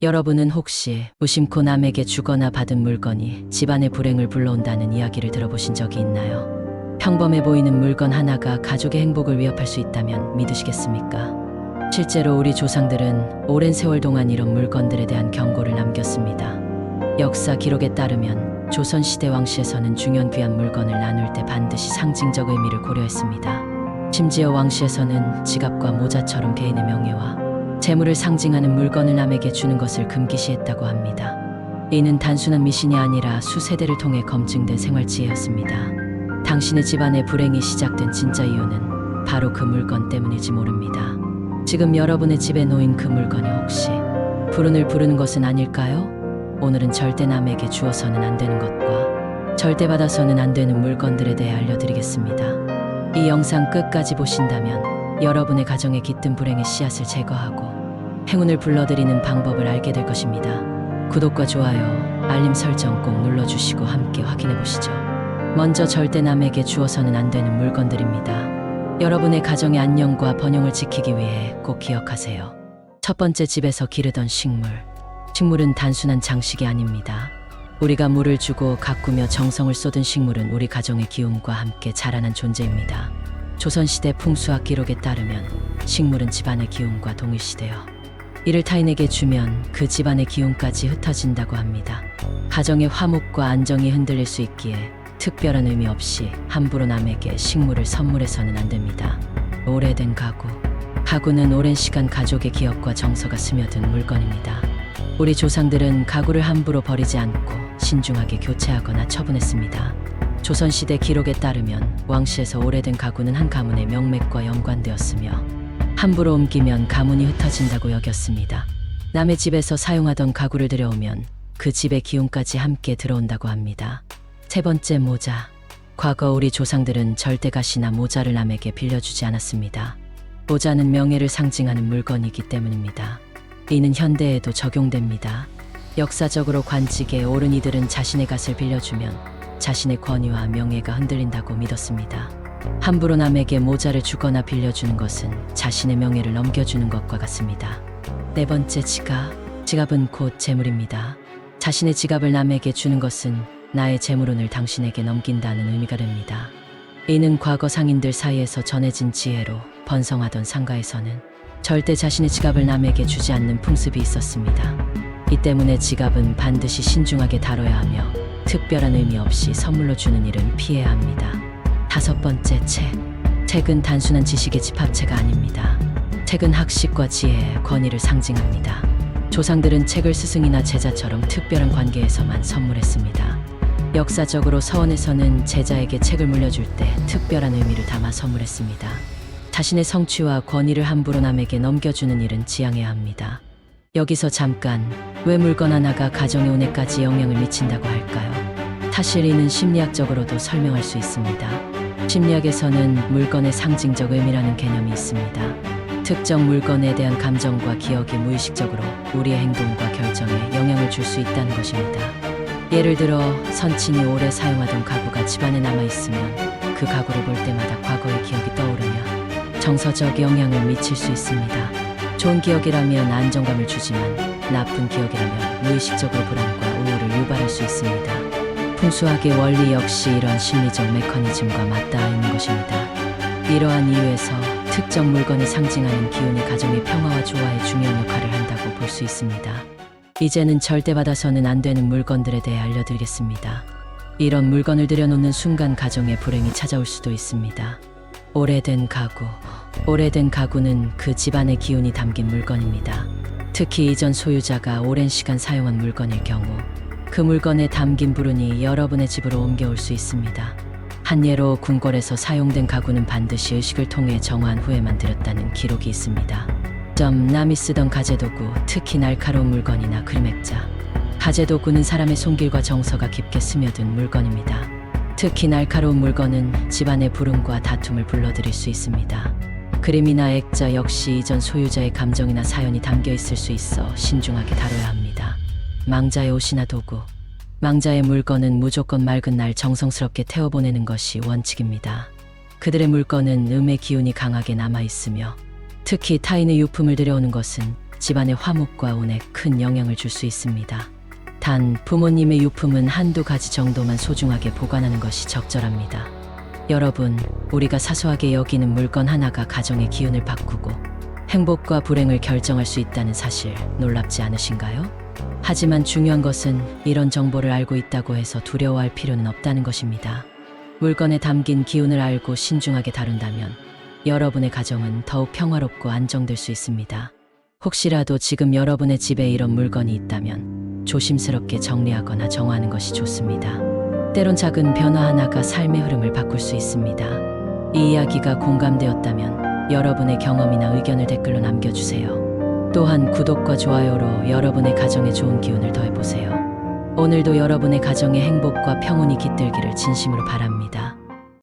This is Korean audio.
여러분은 혹시 무심코 남에게 주거나 받은 물건이 집안의 불행을 불러온다는 이야기를 들어보신 적이 있나요? 평범해 보이는 물건 하나가 가족의 행복을 위협할 수 있다면 믿으시겠습니까? 실제로 우리 조상들은 오랜 세월 동안 이런 물건들에 대한 경고를 남겼습니다. 역사 기록에 따르면 조선시대 왕실에서는 중요한 귀한 물건을 나눌 때 반드시 상징적 의미를 고려했습니다. 심지어 왕실에서는 지갑과 모자처럼 개인의 명예와 재물을 상징하는 물건을 남에게 주는 것을 금기시했다고 합니다. 이는 단순한 미신이 아니라 수세대를 통해 검증된 생활지혜였습니다. 당신의 집안의 불행이 시작된 진짜 이유는 바로 그 물건 때문일지 모릅니다. 지금 여러분의 집에 놓인 그 물건이 혹시 불운을 부르는 것은 아닐까요? 오늘은 절대 남에게 주어서는 안 되는 것과 절대 받아서는 안 되는 물건들에 대해 알려드리겠습니다. 이 영상 끝까지 보신다면 여러분의 가정에 깃든 불행의 씨앗을 제거하고 행운을 불러들이는 방법을 알게 될 것입니다. 구독과 좋아요, 알림 설정 꼭 눌러주시고 함께 확인해 보시죠. 먼저 절대 남에게 주어서는 안 되는 물건들입니다. 여러분의 가정의 안녕과 번영을 지키기 위해 꼭 기억하세요. 첫 번째, 집에서 기르던 식물. 식물은 단순한 장식이 아닙니다. 우리가 물을 주고 가꾸며 정성을 쏟은 식물은 우리 가정의 기운과 함께 자라난 존재입니다. 조선시대 풍수학 기록에 따르면 식물은 집안의 기운과 동일시되어 이를 타인에게 주면 그 집안의 기운까지 흩어진다고 합니다. 가정의 화목과 안정이 흔들릴 수 있기에 특별한 의미 없이 함부로 남에게 식물을 선물해서는 안 됩니다. 오래된 가구. 가구는 오랜 시간 가족의 기억과 정서가 스며든 물건입니다. 우리 조상들은 가구를 함부로 버리지 않고 신중하게 교체하거나 처분했습니다. 조선시대 기록에 따르면 왕실에서 오래된 가구는 한 가문의 명맥과 연관되었으며 함부로 옮기면 가문이 흩어진다고 여겼습니다. 남의 집에서 사용하던 가구를 들여오면 그 집의 기운까지 함께 들어온다고 합니다. 세 번째, 모자. 과거 우리 조상들은 절대 가시나 모자를 남에게 빌려주지 않았습니다. 모자는 명예를 상징하는 물건이기 때문입니다. 이는 현대에도 적용됩니다. 역사적으로 관직에 오른 이들은 자신의 갓을 빌려주면 자신의 권위와 명예가 흔들린다고 믿었습니다. 함부로 남에게 모자를 주거나 빌려주는 것은 자신의 명예를 넘겨주는 것과 같습니다. 네 번째, 지갑. 지갑은 곧 재물입니다. 자신의 지갑을 남에게 주는 것은 나의 재물운을 당신에게 넘긴다는 의미가 됩니다. 이는 과거 상인들 사이에서 전해진 지혜로 번성하던 상가에서는 절대 자신의 지갑을 남에게 주지 않는 풍습이 있었습니다. 이 때문에 지갑은 반드시 신중하게 다뤄야 하며 특별한 의미 없이 선물로 주는 일은 피해야 합니다. 다섯 번째, 책. 책은 단순한 지식의 집합체가 아닙니다. 책은 학식과 지혜, 권위를 상징합니다. 조상들은 책을 스승이나 제자처럼 특별한 관계에서만 선물했습니다. 역사적으로 서원에서는 제자에게 책을 물려줄 때 특별한 의미를 담아 선물했습니다. 자신의 성취와 권위를 함부로 남에게 넘겨주는 일은 지양해야 합니다. 여기서 잠깐, 왜 물건 하나가 가정의 운에까지 영향을 미친다고 할까요? 사실 이는 심리학적으로도 설명할 수 있습니다. 심리학에서는 물건의 상징적 의미라는 개념이 있습니다. 특정 물건에 대한 감정과 기억이 무의식적으로 우리의 행동과 결정에 영향을 줄 수 있다는 것입니다. 예를 들어 선친이 오래 사용하던 가구가 집안에 남아있으면 그 가구를 볼 때마다 과거의 기억이 떠오르며 정서적 영향을 미칠 수 있습니다. 좋은 기억이라면 안정감을 주지만 나쁜 기억이라면 무의식적으로 불안과 우울을 유발할 수 있습니다. 풍수학의 원리 역시 이러한 심리적 메커니즘과 맞닿아 있는 것입니다. 이러한 이유에서 특정 물건이 상징하는 기운이 가정의 평화와 조화에 중요한 역할을 한다고 볼 수 있습니다. 이제는 절대 받아서는 안 되는 물건들에 대해 알려드리겠습니다. 이런 물건을 들여놓는 순간 가정에 불행이 찾아올 수도 있습니다. 오래된 가구. 오래된 가구는 그 집안의 기운이 담긴 물건입니다. 특히 이전 소유자가 오랜 시간 사용한 물건일 경우 그 물건에 담긴 불운이 여러분의 집으로 옮겨올 수 있습니다. 한 예로 궁궐에서 사용된 가구는 반드시 의식을 통해 정화한 후에만 들였다는 기록이 있습니다. 남이 쓰던 가재도구, 특히 날카로운 물건이나 그림액자. 가재도구는 사람의 손길과 정서가 깊게 스며든 물건입니다. 특히 날카로운 물건은 집안의 불운과 다툼을 불러들일 수 있습니다. 그림이나 액자 역시 이전 소유자의 감정이나 사연이 담겨 있을 수 있어 신중하게 다뤄야 합니다. 망자의 옷이나 도구. 망자의 물건은 무조건 맑은 날 정성스럽게 태워보내는 것이 원칙입니다. 그들의 물건은 음의 기운이 강하게 남아있으며 특히 타인의 유품을 들여오는 것은 집안의 화목과 운에 큰 영향을 줄 수 있습니다. 단, 부모님의 유품은 한두 가지 정도만 소중하게 보관하는 것이 적절합니다. 여러분, 우리가 사소하게 여기는 물건 하나가 가정의 기운을 바꾸고 행복과 불행을 결정할 수 있다는 사실 놀랍지 않으신가요? 하지만 중요한 것은 이런 정보를 알고 있다고 해서 두려워할 필요는 없다는 것입니다. 물건에 담긴 기운을 알고 신중하게 다룬다면 여러분의 가정은 더욱 평화롭고 안정될 수 있습니다. 혹시라도 지금 여러분의 집에 이런 물건이 있다면 조심스럽게 정리하거나 정화하는 것이 좋습니다. 때론 작은 변화 하나가 삶의 흐름을 바꿀 수 있습니다. 이 이야기가 공감되었다면 여러분의 경험이나 의견을 댓글로 남겨주세요. 또한 구독과 좋아요로 여러분의 가정에 좋은 기운을 더해보세요. 오늘도 여러분의 가정에 행복과 평온이 깃들기를 진심으로 바랍니다.